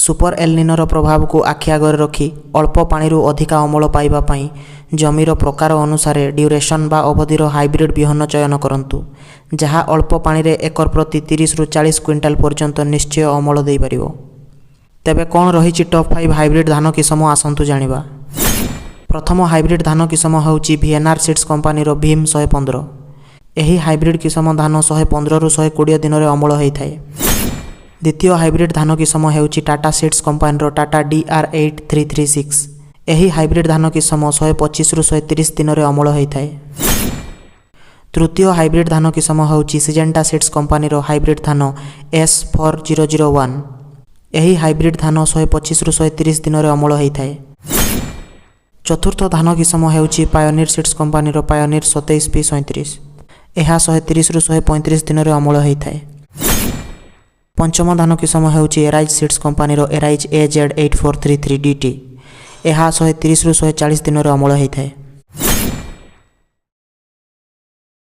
Super एलनिनोर प्रभाव को आखि आगे रखी अल्प पानी अधिका अमल पाइबापी जमीर प्रकार अनुसार ड्यूरेशन बा अवधिर हाइब्रिड बिहन चयन करंतु जहाँ अल्प पानी रे एकर प्रति 30 रु 40 क्विंटाल पर्यंत निश्चय अमल दे पारिबो। तेबे कौन रही टॉप 5 हाइब्रिड धान किसम आसंतु जानिबा। प्रथम हाइब्रिड धान किसम होउची वीएनआर सीड्स कंपनी रो भीम 115। एही हाइब्रिड किसम धान 115 रु 120 दिन रे अमल होइथाय। द्वितीय हाइब्रिड धान किसम होउची टाटा सीड्स कंपनी रो टाटा DR8336। एही हाइब्रिड धान किसम 125 रु 130 दिन रे अमल होइथाय। तृतीय हाइब्रिड धान किसम होउची सिजेंटा सीड्स कंपनी रो हाइब्रिड धान S4001। एही हाइब्रिड धान 125 रु 130 दिन रे अमल होइथाय। चतुर्थ धान किसम होउची पायोनियर सीड्स कंपनी रो पायोनियर 27P37। एहा 130 रु 135 दिन रे अमल होइथाय। पंचम धान किसम होउची एराइज सीड्स कंपनी रो एराइज AZ8433DT। एहा 130 रु 140 दिन रे अमल होइथाय।